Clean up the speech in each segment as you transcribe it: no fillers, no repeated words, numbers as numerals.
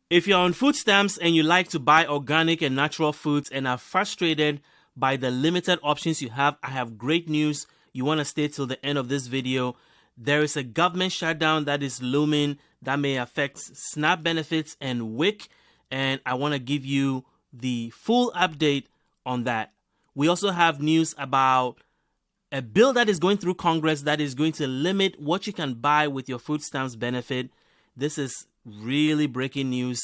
If you're on food stamps and you like to buy organic and natural foods and are frustrated by the limited options you have, I have great news. You want to stay till the end of this video. There is a government shutdown that is looming that may affect SNAP benefits and WIC, and I want to give you the full update on that. We also have news about a bill that is going through Congress that is going to limit what you can buy with your food stamps benefit. This is really breaking news,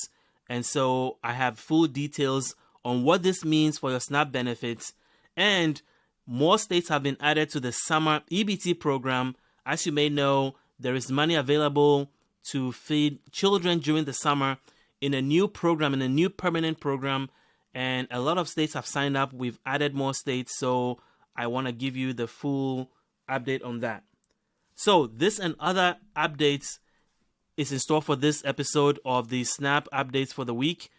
and so I have full details on what this means for your SNAP benefits. And more states have been added to the summer EBT program. As you may know, there is money available to feed children during the summer in a new program, in a new permanent program, and a lot of states have signed up. We've added more states, so I want to give you the full update on that. So this and other updates is in store for this episode of the SNAP updates for the week.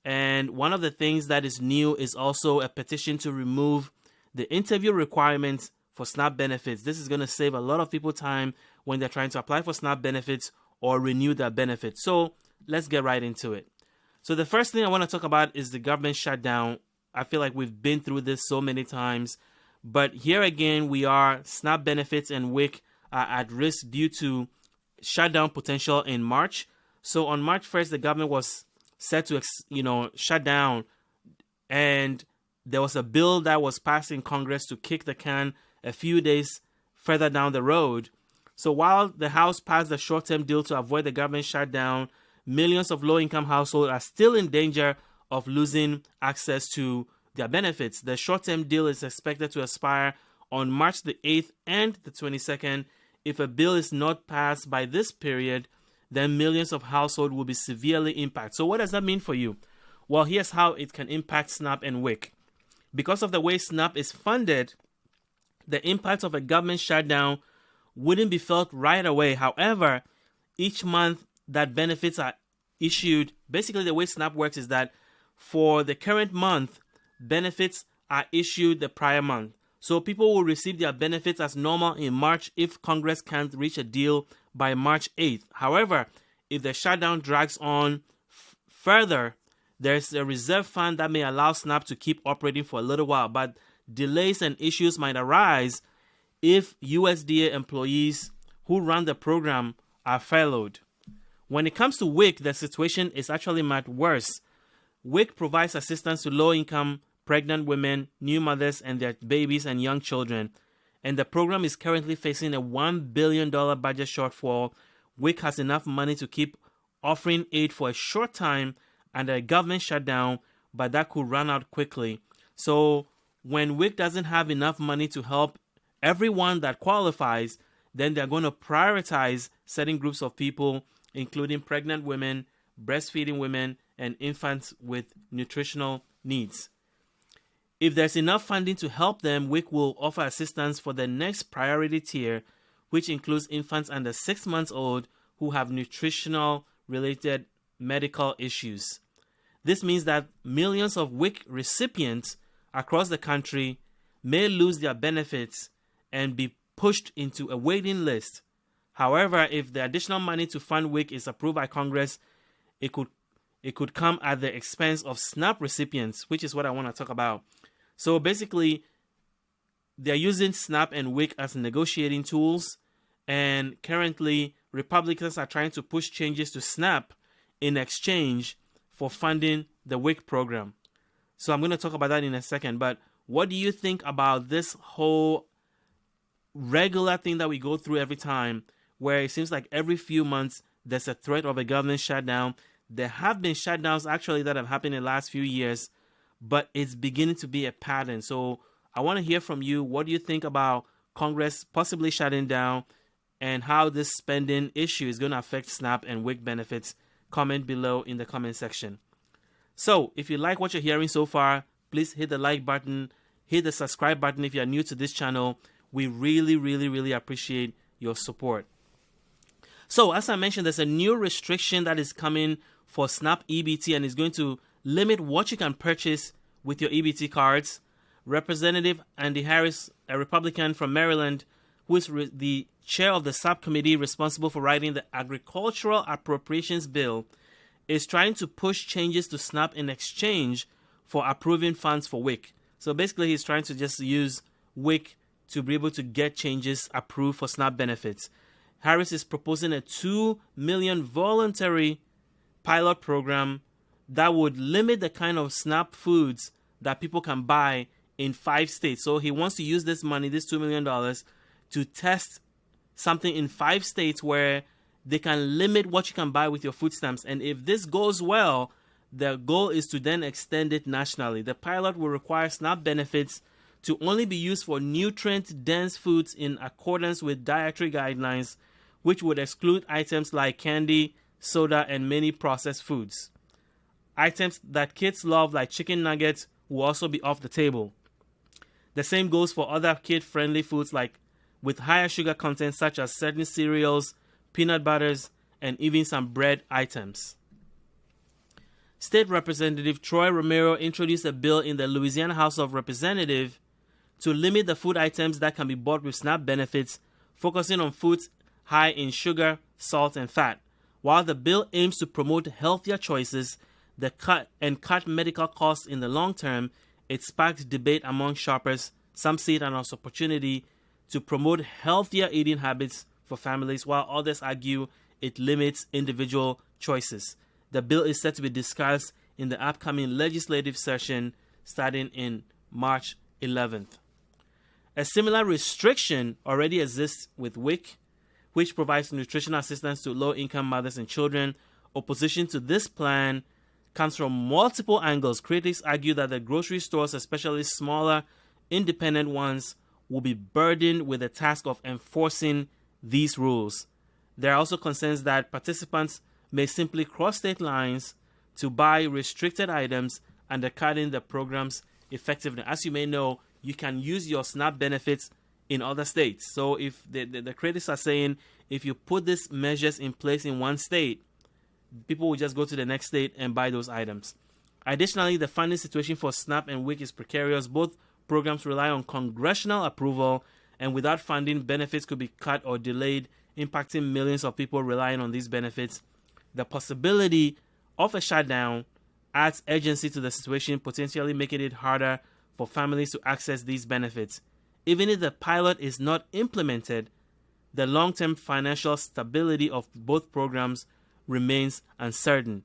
And one of the things that is new is also a petition to remove the interview requirements for SNAP benefits. This is going to save a lot of people time when they're trying to apply for SNAP benefits or renew their benefits. So let's get right into it. So the first thing I want to talk about is the government shutdown. I feel like we've been through this so many times, but here again, we are. SNAP benefits and WIC are at risk due to shutdown potential in March. So on March 1st, the government was set to, shut down, and there was a bill that was passed in Congress to kick the can a few days further down the road. So while the House passed the short-term deal to avoid the government shutdown, millions of low-income households are still in danger of losing access to their benefits. The short-term deal is expected to expire on March the 8th and the 22nd. If a bill is not passed by this period, then millions of households will be severely impacted. So what does that mean for you? Well, here's how it can impact SNAP and WIC. Because of the way SNAP is funded, the impact of a government shutdown wouldn't be felt right away. However, each month that benefits are issued, basically the way SNAP works is that for the current month, benefits are issued the prior month. So people will receive their benefits as normal in March if Congress can't reach a deal by March 8th. However, if the shutdown drags on further, there's a reserve fund that may allow SNAP to keep operating for a little while, but delays and issues might arise if USDA employees who run the program are furloughed. When it comes to WIC, the situation is actually much worse. WIC provides assistance to low-income pregnant women, new mothers, and their babies and young children. And the program is currently facing a $1 billion budget shortfall. WIC has enough money to keep offering aid for a short time under a government shutdown, but that could run out quickly. So when WIC doesn't have enough money to help everyone that qualifies, then they're going to prioritize certain groups of people, including pregnant women, breastfeeding women, and infants with nutritional needs. If there's enough funding to help them, WIC will offer assistance for the next priority tier, which includes infants under 6 months old who have nutritional-related medical issues. This means that millions of WIC recipients across the country may lose their benefits and be pushed into a waiting list. However, if the additional money to fund WIC is approved by Congress, it could come at the expense of SNAP recipients, which is what I want to talk about. So basically, they're using SNAP and WIC as negotiating tools, and currently Republicans are trying to push changes to SNAP in exchange for funding the WIC program. So I'm going to talk about that in a second, but what do you think about this whole regular thing that we go through every time, where it seems like every few months there's a threat of a government shutdown? There have been shutdowns actually that have happened in the last few years, but it's beginning to be a pattern. So I want to hear from you. What do you think about Congress possibly shutting down and how this spending issue is going to affect SNAP and WIC benefits? Comment below in the comment section. So if you like what you're hearing so far, please hit the like button, hit the subscribe button if you're new to this channel. We really, really, really appreciate your support. So as I mentioned, there's a new restriction that is coming for SNAP EBT, and is going to limit what you can purchase with your EBT cards. Representative Andy Harris, a Republican from Maryland, who is the chair of the subcommittee responsible for writing the Agricultural Appropriations Bill, is trying to push changes to SNAP in exchange for approving funds for WIC. So basically, he's trying to just use WIC to be able to get changes approved for SNAP benefits. Harris is proposing a $2 million voluntary pilot program that would limit the kind of SNAP foods that people can buy in 5 states. So he wants to use this money, this $2 million, to test something in 5 states where they can limit what you can buy with your food stamps. And if this goes well, the goal is to then extend it nationally. The pilot will require SNAP benefits to only be used for nutrient-dense foods in accordance with dietary guidelines, which would exclude items like candy, soda, and many processed foods. Items that kids love, like chicken nuggets, will also be off the table. The same goes for other kid-friendly foods like with higher sugar content, such as certain cereals, peanut butters, and even some bread items. State Representative Troy Romero introduced a bill in the Louisiana House of Representatives to limit the food items that can be bought with SNAP benefits, focusing on foods high in sugar, salt, and fat. While the bill aims to promote healthier choices, cut medical costs in the long term, it sparked debate among shoppers. Some see it as an opportunity to promote healthier eating habits for families, while others argue it limits individual choices. The bill is set to be discussed in the upcoming legislative session starting in March 11th. A similar restriction already exists with WIC, which provides nutritional assistance to low-income mothers and children. Opposition to this plan comes from multiple angles. Critics argue that the grocery stores, especially smaller, independent ones, will be burdened with the task of enforcing these rules. There are also concerns that participants may simply cross state lines to buy restricted items, undercutting the program's effectiveness. As you may know, you can use your SNAP benefits in other states. So if the critics are saying if you put these measures in place in one state, people will just go to the next state and buy those items. Additionally, the funding situation for SNAP and WIC is precarious. Both programs rely on congressional approval, and without funding, benefits could be cut or delayed, impacting millions of people relying on these benefits. The possibility of a shutdown adds urgency to the situation, potentially making it harder for families to access these benefits. Even if the pilot is not implemented, the long-term financial stability of both programs remains uncertain.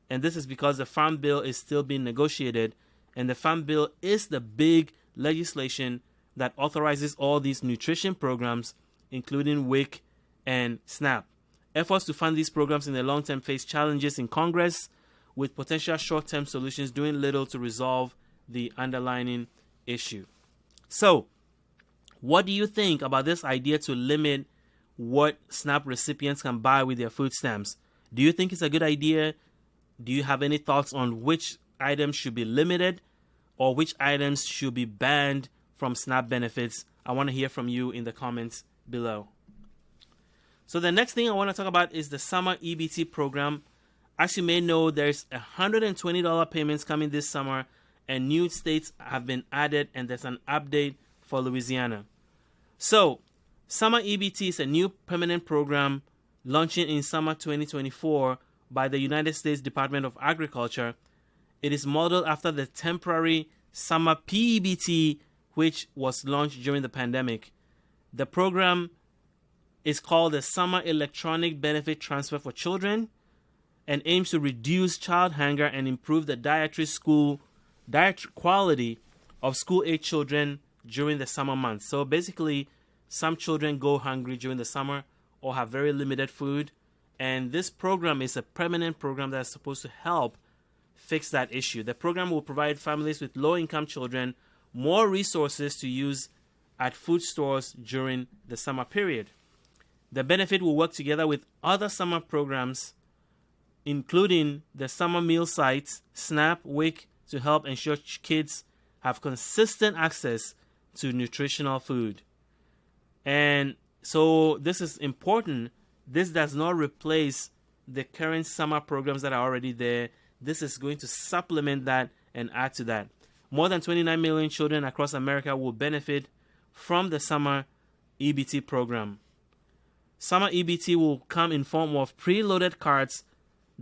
And this is because the Farm Bill is still being negotiated, and the Farm Bill is the big legislation that authorizes all these nutrition programs, including WIC and SNAP. Efforts to fund these programs in the long term face challenges in Congress, with potential short-term solutions doing little to resolve the underlying issue. So, what do you think about this idea to limit what SNAP recipients can buy with their food stamps? Do you think it's a good idea? Do you have any thoughts on which items should be limited or which items should be banned from SNAP benefits? I want to hear from you in the comments below. So the next thing I want to talk about is the summer EBT program. As you may know, there's $120 payments coming this summer, and new states have been added, and there's an update for Louisiana. So, summer EBT is a new permanent program launching in summer 2024 by the United States Department of Agriculture. It is modeled after the temporary summer P-EBT, which was launched during the pandemic. The program is called the Summer Electronic Benefit Transfer for Children and aims to reduce child hunger and improve the dietary quality of school-age children during the summer months. So basically, some children go hungry during the summer or have very limited food, and this program is a permanent program that is supposed to help fix that issue. The program will provide families with low-income children more resources to use at food stores during the summer period. The benefit will work together with other summer programs, including the summer meal sites, SNAP, WIC, to help ensure kids have consistent access to nutritional food. And so this is important. This does not replace the current summer programs that are already there. This is going to supplement that and add to that. More than 29 million children across America will benefit from the summer EBT program. Summer EBT will come in form of preloaded cards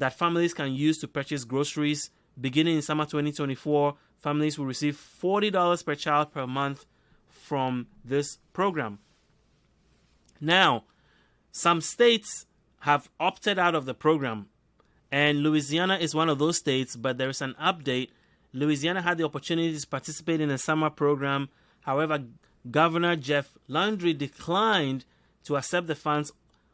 that families can use to purchase groceries. Beginning in summer 2024, families will receive $40 per child per month from this program. Now, some states have opted out of the program, and Louisiana is one of those states, but there is an update. Louisiana had the opportunity to participate in the summer program. However, Governor Jeff Landry declined to accept the funds,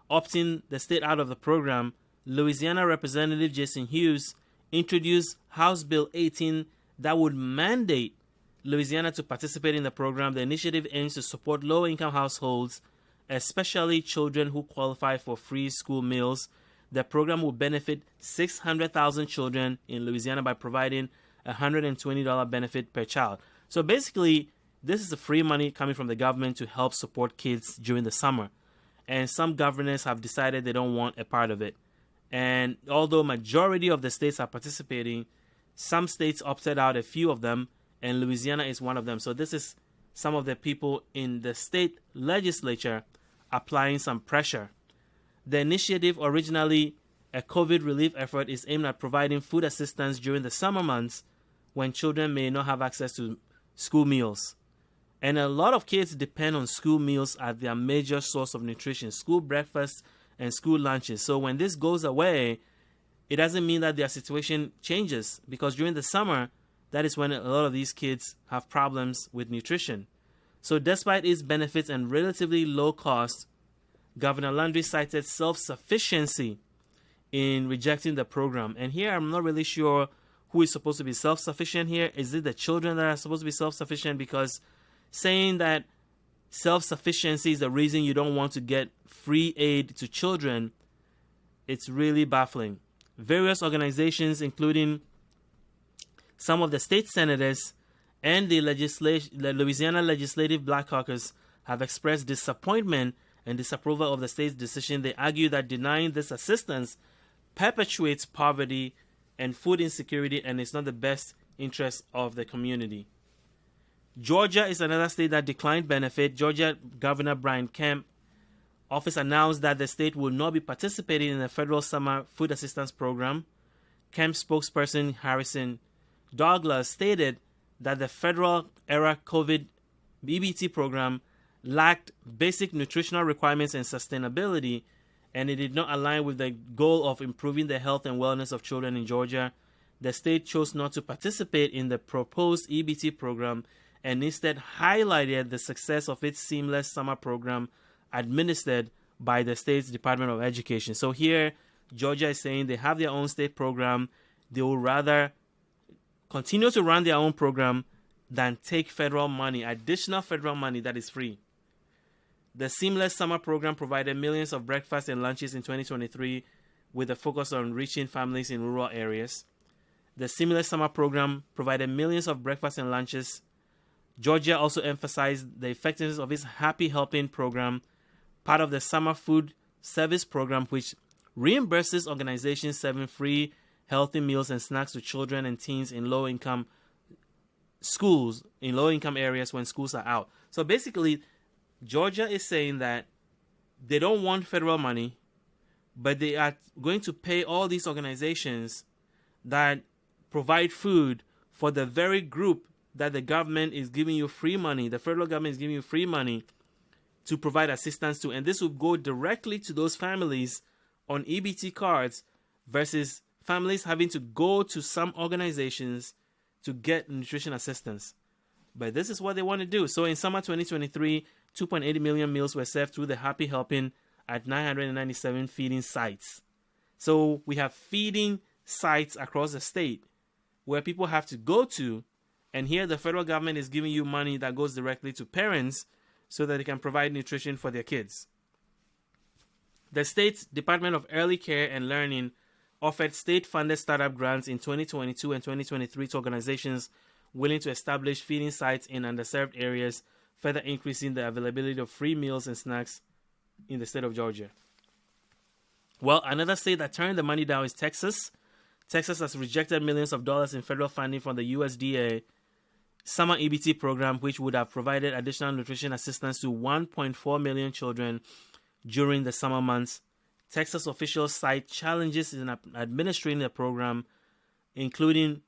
opting the state out of the program. Louisiana Representative Jason Hughes introduced House Bill 18 that would mandate Louisiana to participate in the program. The initiative aims to support low-income households, especially children who qualify for free school meals. The program will benefit 600,000 children in Louisiana by providing a $120 benefit per child. So basically, this is the free money coming from the government to help support kids during the summer. And some governors have decided they don't want a part of it. And although majority of the states are participating, some states opted out, a few of them, and Louisiana is one of them. So this is some of the people in the state legislature applying some pressure. The initiative, originally a COVID relief effort, is aimed at providing food assistance during the summer months when children may not have access to school meals. And a lot of kids depend on school meals as their major source of nutrition, school breakfasts and school lunches. So when this goes away, it doesn't mean that their situation changes, because during the summer, that is when a lot of these kids have problems with nutrition. So despite its benefits and relatively low cost, Governor Landry cited self-sufficiency in rejecting the program. And here I'm not really sure who is supposed to be self-sufficient here. Is it the children that are supposed to be self-sufficient? Because saying that self-sufficiency is the reason you don't want to get free aid to children, it's really baffling. Various organizations, including some of the state senators and the Louisiana Legislative Black Caucus, have expressed disappointment and disapproval of the state's decision. They argue that denying this assistance perpetuates poverty and food insecurity, and it's not the best interest of the community. Georgia is another state that declined benefit. Georgia Governor Brian Kemp office announced that the state will not be participating in the federal summer food assistance program. Kemp spokesperson Harrison Douglas stated that the federal-era COVID EBT program lacked basic nutritional requirements and sustainability, and it did not align with the goal of improving the health and wellness of children in Georgia. The state chose not to participate in the proposed EBT program and instead highlighted the success of its seamless summer program administered by the state's Department of Education. So here, Georgia is saying they have their own state program. They will rather continue to run their own program than take federal money, additional federal money that is free. The seamless summer program provided millions of breakfasts and lunches in 2023 with a focus on reaching families in rural areas. The seamless summer program provided millions of breakfasts and lunches. Georgia also emphasized the effectiveness of its Happy Helping program, part of the summer food service program, which reimburses organizations serving free, healthy meals and snacks to children and teens in low-income schools, in low-income areas when schools are out. So basically, Georgia is saying that they don't want federal money, but they are going to pay all these organizations that provide food for the very group that the government is giving you free money, the federal government is giving you free money to provide assistance to. And this will go directly to those families on EBT cards versus families having to go to some organizations to get nutrition assistance. But this is what they want to do. So in summer 2023, 2.8 million meals were served through the Happy Helping at 997 feeding sites. So we have feeding sites across the state where people have to go to, and here the federal government is giving you money that goes directly to parents so that they can provide nutrition for their kids. The state's Department of Early Care and Learning offered state-funded startup grants in 2022 and 2023 to organizations willing to establish feeding sites in underserved areas, further increasing the availability of free meals and snacks in the state of Georgia. Well, another state that turned the money down is Texas. Texas has rejected millions of dollars in federal funding from the USDA Summer EBT program, which would have provided additional nutrition assistance to 1.4 million children during the summer months. Texas officials cite challenges in administering the program, including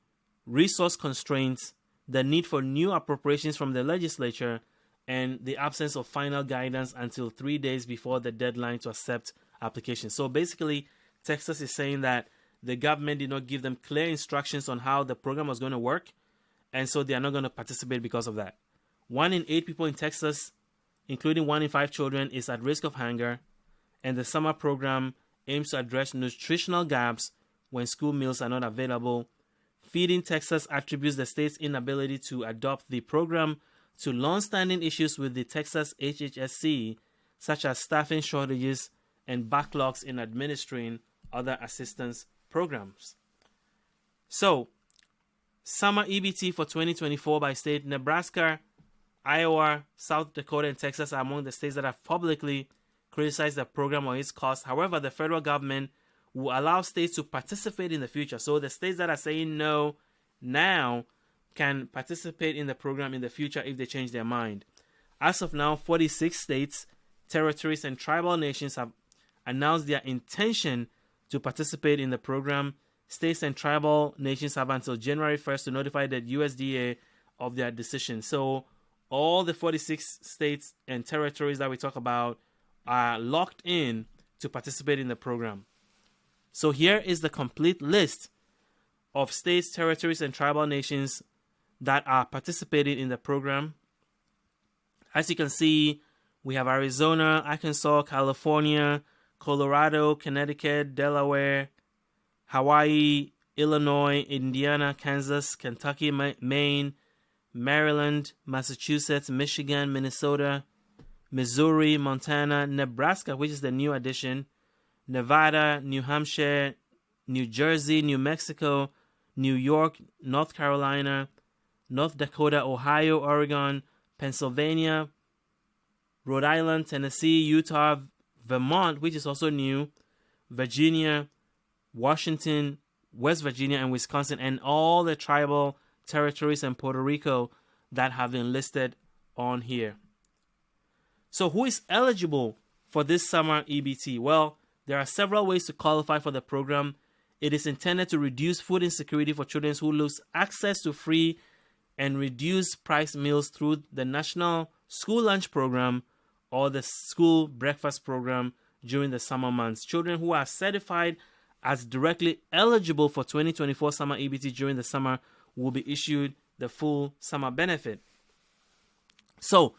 resource constraints, the need for new appropriations from the legislature, and the absence of final guidance until 3 days before the deadline to accept applications. So basically, Texas is saying that the government did not give them clear instructions on how the program was going to work, and so they are not going to participate because of that. 1 in 8 people in Texas, including 1 in 5 children, is at risk of hunger, and the summer program aims to address nutritional gaps when school meals are not available. Feeding Texas attributes the state's inability to adopt the program to long-standing issues with the Texas HHSC, such as staffing shortages and backlogs in administering other assistance programs. So, summer EBT for 2024 by state: Nebraska, Iowa, South Dakota, and Texas are among the states that have publicly criticized the program or its cost. However, the federal government will allow states to participate in the future. So the states that are saying no now can participate in the program in the future if they change their mind. As of now, 46 states, territories, and tribal nations have announced their intention to participate in the program. States and tribal nations have until January 1st to notify the USDA of their decision. So all the 46 states and territories that we talk about are locked in to participate in the program. So here is the complete list of states, territories, and tribal nations that are participating in the program. As you can see, we have Arizona, Arkansas, California, Colorado, Connecticut, Delaware, Hawaii, Illinois, Indiana, Kansas, Kentucky, Maine, Maryland, Massachusetts, Michigan, Minnesota, Missouri, Montana, Nebraska, which is the new addition, Nevada, New Hampshire, New Jersey, New Mexico, New York, North Carolina, North Dakota, Ohio, Oregon, Pennsylvania, Rhode Island, Tennessee, Utah, Vermont, which is also new, Virginia, Washington, West Virginia, and Wisconsin, and all the tribal territories and Puerto Rico that have been listed on here. So who is eligible for this summer EBT? Well, there are several ways to qualify for the program. It is intended to reduce food insecurity for children who lose access to free and reduced price meals through the National School Lunch Program or the School Breakfast Program during the summer months. Children who are certified as directly eligible for 2024 summer EBT during the summer will be issued the full summer benefit. So,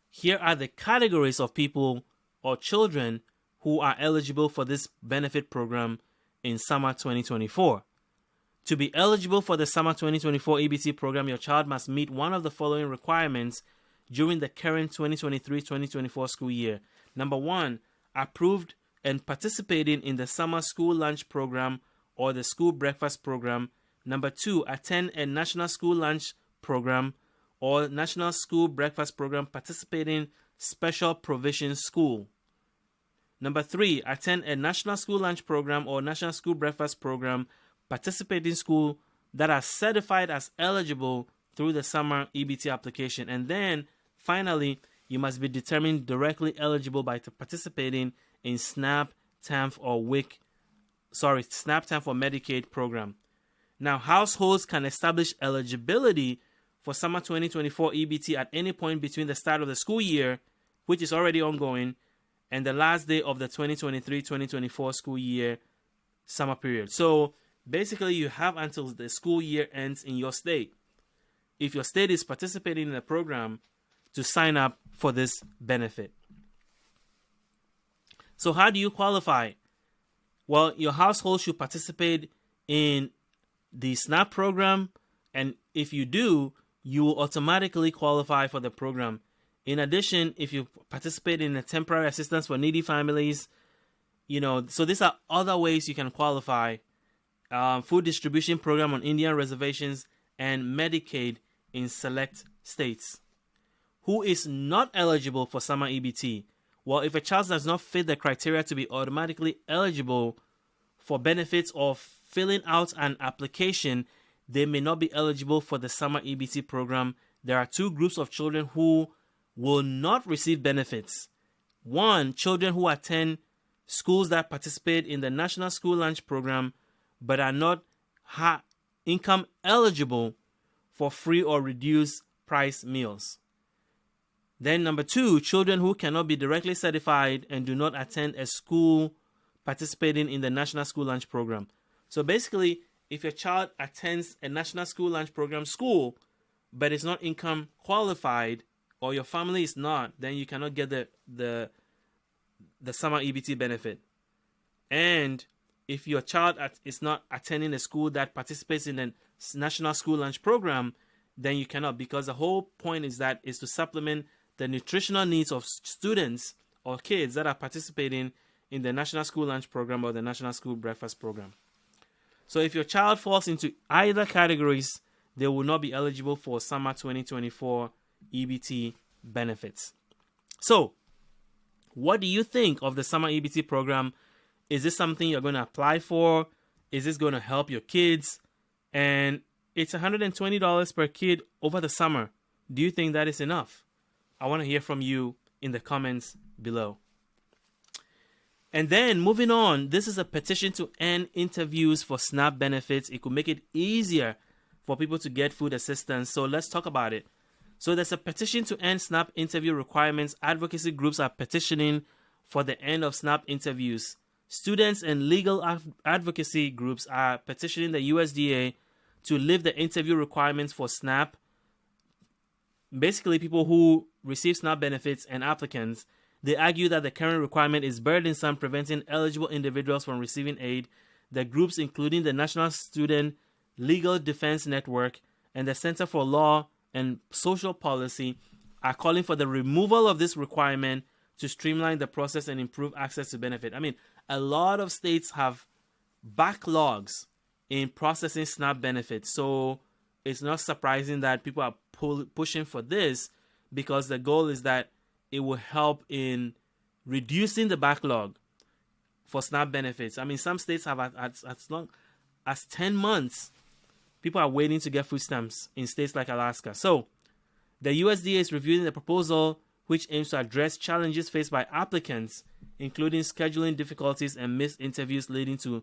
here are the categories of people or children who are eligible for this benefit program in summer 2024. To be eligible for the summer 2024 EBT program, your child must meet one of the following requirements during the current 2023-2024 school year. Number 1, approved and participating in the summer school lunch program or the school breakfast program. Number 2, attend a national school lunch program or national school breakfast program participating special provision school. Number 3, attend a national school lunch program or national school breakfast program participating school that are certified as eligible through the summer EBT application. And then finally, you must be determined directly eligible by participating in SNAP, TANF, or WIC, SNAP, TANF, or Medicaid program. Now, households can establish eligibility for summer 2024 EBT at any point between the start of the school year, which is already ongoing, and the last day of the 2023-2024 school year summer period. So basically, you have until the school year ends in your state, if your state is participating in the program, to sign up for this benefit. So how do you qualify? Well, your household should participate in the SNAP program, and if you do, you will automatically qualify for the program. In addition, if you participate in a temporary assistance for needy families, so these are other ways you can qualify. Food distribution program on Indian reservations and Medicaid in select states. Who is not eligible for summer EBT? Well, if a child does not fit the criteria to be automatically eligible for benefits or filling out an application, they may not be eligible for the summer EBT program. There are 2 groups of children who will not receive benefits. 1, children who attend schools that participate in the National School Lunch Program but are not income eligible for free or reduced price meals. Then number 2, children who cannot be directly certified and do not attend a school participating in the National School Lunch Program. So basically, if your child attends a National School Lunch Program school, but is not income qualified, or your family is not, then you cannot get the summer EBT benefit. And if your child is not attending a school that participates in the National School Lunch Program, then you cannot, because the whole point is to supplement the nutritional needs of students or kids that are participating in the National School Lunch Program or the National School Breakfast Program. So if your child falls into either categories, they will not be eligible for summer 2024 EBT benefits. So, what do you think of the summer EBT program? Is this something you're going to apply for? Is this going to help your kids? And it's $120 per kid over the summer. Do you think that is enough? I want to hear from you in the comments below. And then moving on, this is a petition to end interviews for SNAP benefits. It could make it easier for people to get food assistance. So let's talk about it. So there's a petition to end SNAP interview requirements. Advocacy groups are petitioning for the end of SNAP interviews. Students and legal advocacy groups are petitioning the USDA to lift the interview requirements for SNAP. Basically, people who receive SNAP benefits and applicants, they argue that the current requirement is burdensome, preventing eligible individuals from receiving aid. The groups, including the National Student Legal Defense Network and the Center for Law and Social Policy, are calling for the removal of this requirement to streamline the process and improve access to benefit. I mean, a lot of states have backlogs in processing SNAP benefits, so it's not surprising that people are pushing for this, because the goal is that it will help in reducing the backlog for SNAP benefits. I mean, some states have as long as 10 months. People are waiting to get food stamps in states like Alaska. So the USDA is reviewing the proposal, which aims to address challenges faced by applicants, including scheduling difficulties and missed interviews leading to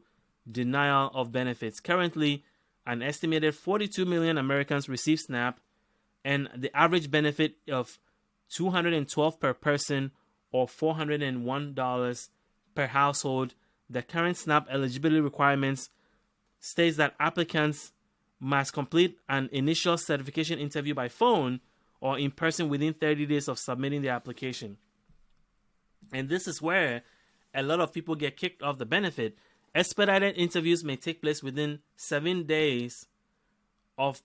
denial of benefits. Currently, an estimated 42 million Americans receive SNAP, and the average benefit of $212 per person or $401 per household. The current SNAP eligibility requirements states that applicants must complete an initial certification interview by phone or in person within 30 days of submitting the application. And this is where a lot of people get kicked off the benefit. Expedited interviews may take place within 7 days of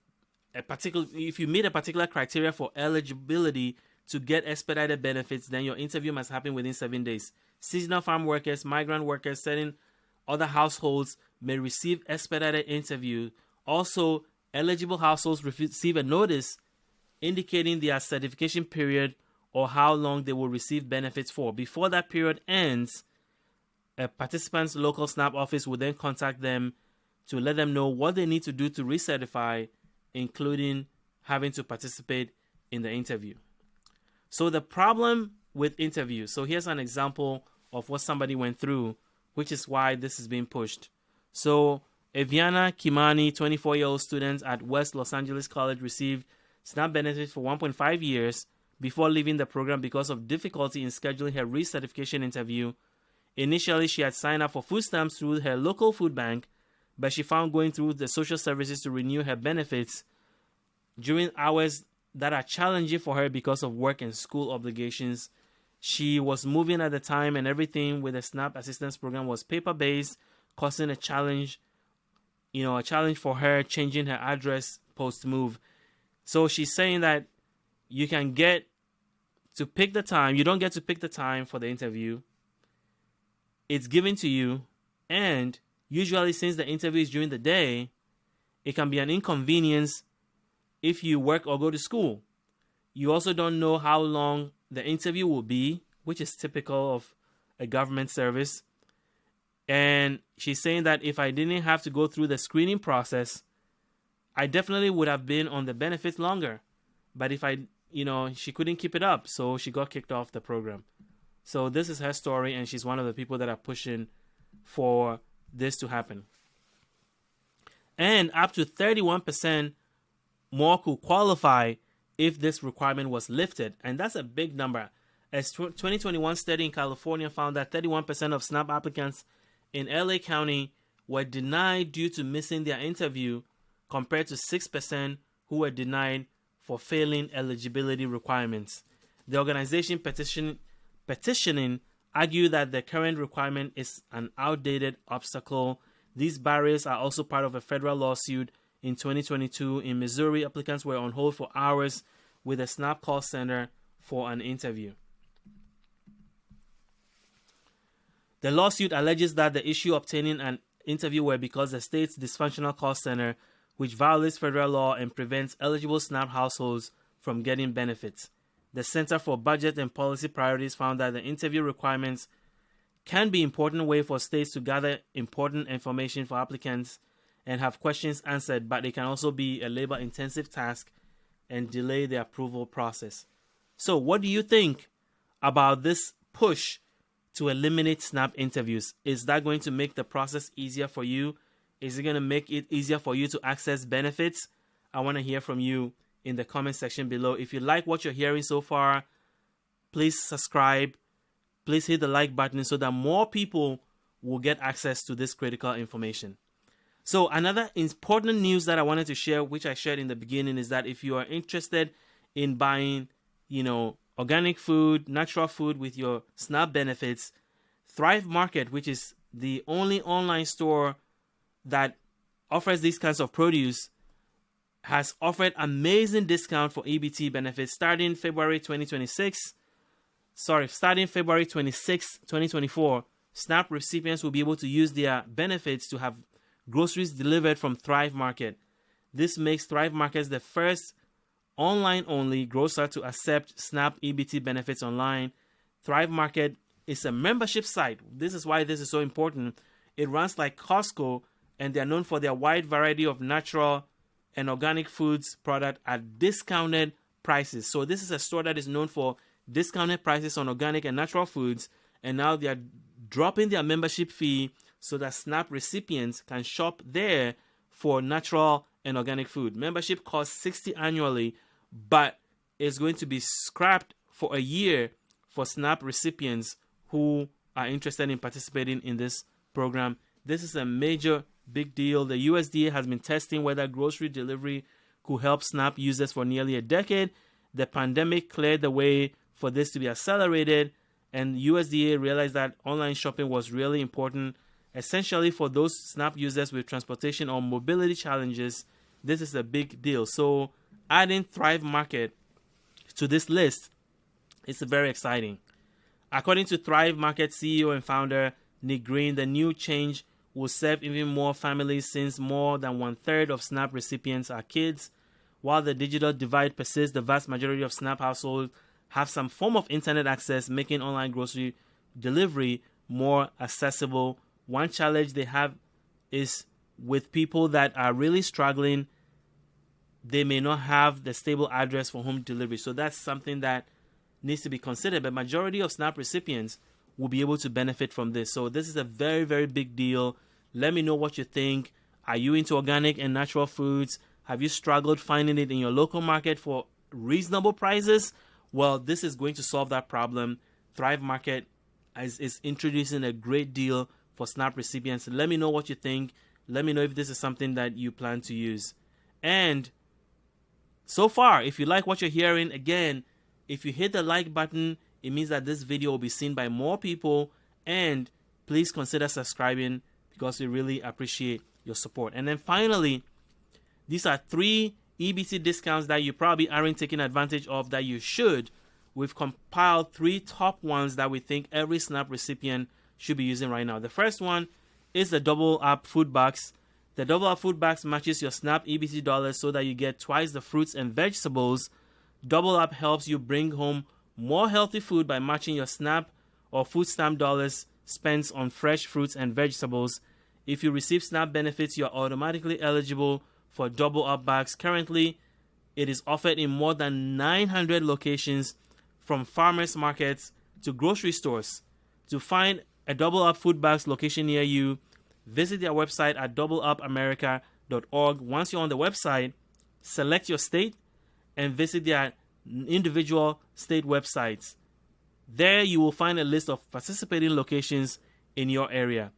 a particular. If you meet a particular criteria for eligibility to get expedited benefits, then your interview must happen within 7 days. Seasonal farm workers, migrant workers, certain other households may receive expedited interview. Also, eligible households receive a notice indicating their certification period or how long they will receive benefits for. Before that period ends, a participant's local SNAP office will then contact them to let them know what they need to do to recertify, including having to participate in the interview. So the problem with interviews. So here's an example of what somebody went through, which is why this is being pushed. So Eviana Kimani, 24-year-old student at West Los Angeles College, received SNAP benefits for 1.5 years before leaving the program because of difficulty in scheduling her recertification interview. Initially, she had signed up for food stamps through her local food bank, but she found going through the social services to renew her benefits during hours that are challenging for her because of work and school obligations. She was moving at the time, and everything with the SNAP assistance program was paper-based, causing a challenge for her changing her address post-move. So she's saying that you can get to pick the time. You don't get to pick the time for the interview. It's given to you, and usually since the interview is during the day, it can be an inconvenience if you work or go to school. You also don't know how long the interview will be, which is typical of a government service. And she's saying that if I didn't have to go through the screening process, I definitely would have been on the benefits longer. But if she couldn't keep it up, so she got kicked off the program. So this is her story, and she's one of the people that are pushing for this to happen. And up to 31% more could qualify if this requirement was lifted. And that's a big number. A 2021 study in California found that 31% of SNAP applicants in LA County were denied due to missing their interview, compared to 6% who were denied for failing eligibility requirements. The organization petitioning argued that the current requirement is an outdated obstacle. These barriers are also part of a federal lawsuit. In 2022, in Missouri, applicants were on hold for hours with a SNAP call center for an interview. The lawsuit alleges that the issue obtaining an interview were because the state's dysfunctional call center, which violates federal law and prevents eligible SNAP households from getting benefits. The Center for Budget and Policy Priorities found that the interview requirements can be an important way for states to gather important information for applicants and have questions answered, but it can also be a labor-intensive task and delay the approval process. So what do you think about this push to eliminate SNAP interviews? Is that going to make the process easier for you? Is it going to make it easier for you to access benefits? I want to hear from you in the comment section below. If you like what you're hearing so far, please subscribe. Please hit the like button so that more people will get access to this critical information. So another important news that I wanted to share, which I shared in the beginning, is that if you are interested in buying, organic food, natural food with your SNAP benefits, Thrive Market, which is the only online store that offers these kinds of produce, has offered amazing discount for EBT benefits starting February 26, 2024. SNAP recipients will be able to use their benefits to have groceries delivered from Thrive Market. This makes Thrive Market the first online-only grocer to accept SNAP EBT benefits online. Thrive Market is a membership site. This is why this is so important. It runs like Costco, and they are known for their wide variety of natural and organic foods product at discounted prices. So this is a store that is known for discounted prices on organic and natural foods, and now they are dropping their membership fee so that SNAP recipients can shop there for natural and organic food. Membership costs $60 annually, but it's going to be scrapped for a year for SNAP recipients who are interested in participating in this program. This is a major big deal. The USDA has been testing whether grocery delivery could help SNAP users for nearly a decade. The pandemic cleared the way for this to be accelerated, and USDA realized that online shopping was really important. Essentially, for those SNAP users with transportation or mobility challenges, this is a big deal. So adding Thrive Market to this list is very exciting. According to Thrive Market CEO and founder Nick Green, the new change will serve even more families since more than 1/3 of SNAP recipients are kids. While the digital divide persists, the vast majority of SNAP households have some form of internet access, making online grocery delivery more accessible. One challenge they have is with people that are really struggling. They may not have the stable address for home delivery. So that's something that needs to be considered. But majority of SNAP recipients will be able to benefit from this. So this is a very, very big deal. Let me know what you think. Are you into organic and natural foods? Have you struggled finding it in your local market for reasonable prices? Well, this is going to solve that problem. Thrive Market is introducing a great deal for SNAP recipients. Let me know what you think. Let me know if this is something that you plan to use. And so far, if you like what you're hearing, again, if you hit the like button, it means that this video will be seen by more people. And please consider subscribing because we really appreciate your support. And then finally, these are 3 EBT discounts that you probably aren't taking advantage of that you should. We've compiled 3 top ones that we think every SNAP recipient should be using right now. The first one is the Double Up Food Box. The Double Up Food Box matches your SNAP EBT dollars so that you get twice the fruits and vegetables. Double Up helps you bring home more healthy food by matching your SNAP or food stamp dollars spent on fresh fruits and vegetables. If you receive SNAP benefits, you are automatically eligible for Double Up bags. Currently, it is offered in more than 900 locations, from farmers markets to grocery stores. To find a Double Up Food Bags location near you, visit their website at doubleupamerica.org. Once you're on the website, select your state and visit their individual state websites. There you will find a list of participating locations in your area.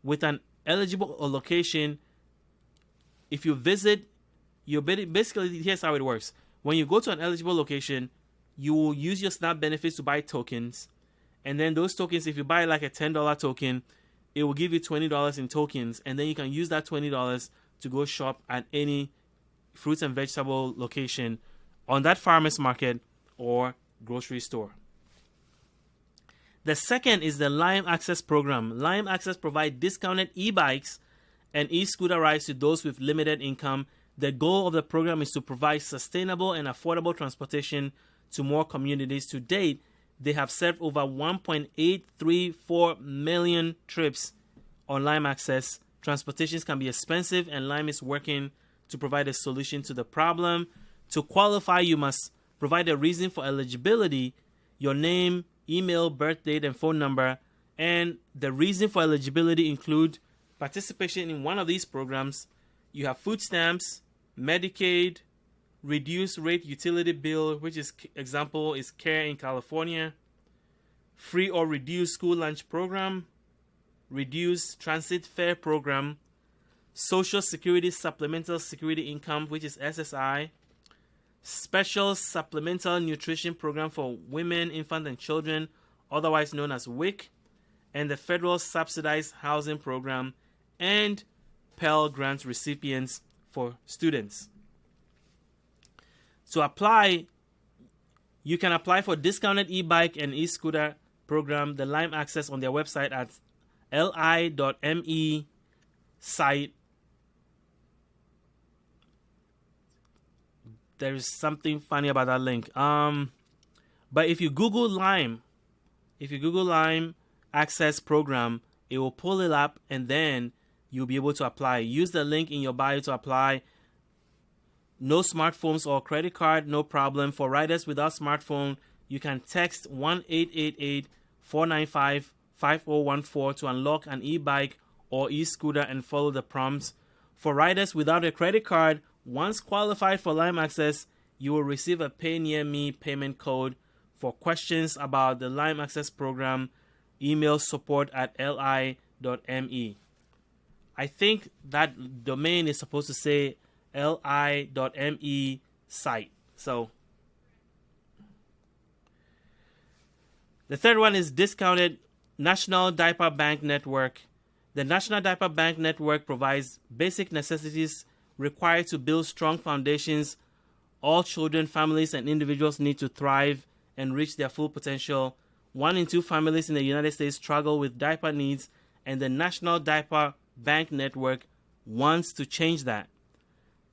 With an eligible location, if you visit, basically, here's how it works. When you go to an eligible location, you will use your SNAP benefits to buy tokens. And then those tokens, if you buy like a $10 token, it will give you $20 in tokens. And then you can use that $20 to go shop at any fruits and vegetable location on that farmer's market or grocery store. The second is the Lime Access program. Lime Access provides discounted e-bikes and e-scooter rides to those with limited income. The goal of the program is to provide sustainable and affordable transportation to more communities. To date, they have served over 1.834 million trips on Lime Access. Transportations can be expensive, and Lime is working to provide a solution to the problem. To qualify, you must provide a reason for eligibility, your name, email, birth date, and phone number. And the reason for eligibility include participation in one of these programs. You have food stamps, Medicaid, reduced rate utility bill, which is example is CARE in California, free or reduced school lunch program, reduced transit fare program, Social Security Supplemental Security Income, which is SSI, Special Supplemental Nutrition Program for Women, Infants, and Children, otherwise known as WIC, and the Federal Subsidized Housing Program, and Pell Grant recipients for students. To apply, you can apply for discounted e-bike and e-scooter program, the Lime Access, on their website at li.me site. There's something funny about that link. But if you Google Lime Access program, it will pull it up, and then you'll be able to apply. Use the link in your bio to apply. No smartphones or credit card, no problem. For riders without smartphone, you can text 1-888-495-5014 to unlock an e-bike or e-scooter and follow the prompts. For riders without a credit card, once qualified for Lime Access, you will receive a Pay Near Me payment code. For questions about the Lime Access program, email support@li.me. I think that domain is supposed to say li.me site. So the third one is discounted National Diaper Bank Network. The National Diaper Bank Network provides basic necessities required to build strong foundations all children, families, and individuals need to thrive and reach their full potential. 1 in 2 families in the United States struggle with diaper needs, and the National Diaper Bank Network wants to change that.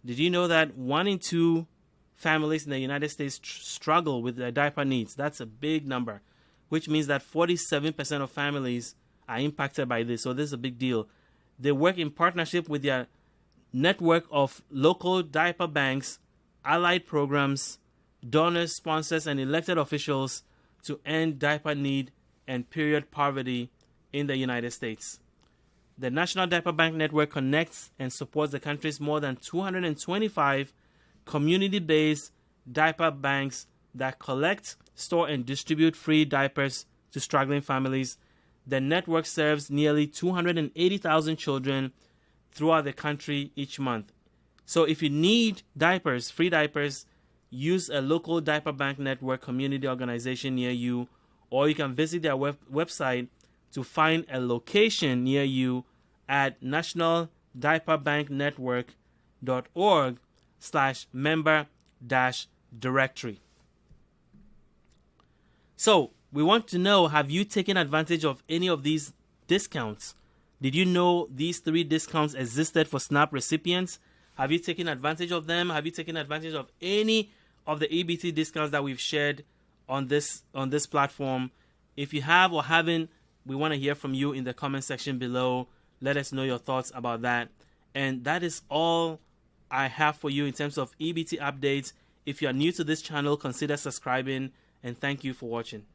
Did you know that 1 in 2 families in the United States struggle with their diaper needs? That's a big number, which means that 47% of families are impacted by this. So this is a big deal. They work in partnership with their network of local diaper banks, allied programs, donors, sponsors, and elected officials to end diaper need and period poverty in the United States. The National Diaper Bank Network connects and supports the country's more than 225 community-based diaper banks that collect, store, and distribute free diapers to struggling families. The network serves nearly 280,000 children throughout the country each month. So if you need diapers, free diapers, use a local diaper bank network community organization near you, or you can visit their website to find a location near you at nationaldiaperbanknetwork.org/member-directory. So we want to know, have you taken advantage of any of these discounts? Did you know these 3 discounts existed for SNAP recipients? Have you taken advantage of them? Have you taken advantage of any of the EBT discounts that we've shared on this platform? If you have or haven't, we want to hear from you in the comment section below. Let us know your thoughts about that. And that is all I have for you in terms of EBT updates. If you are new to this channel, consider subscribing, and thank you for watching.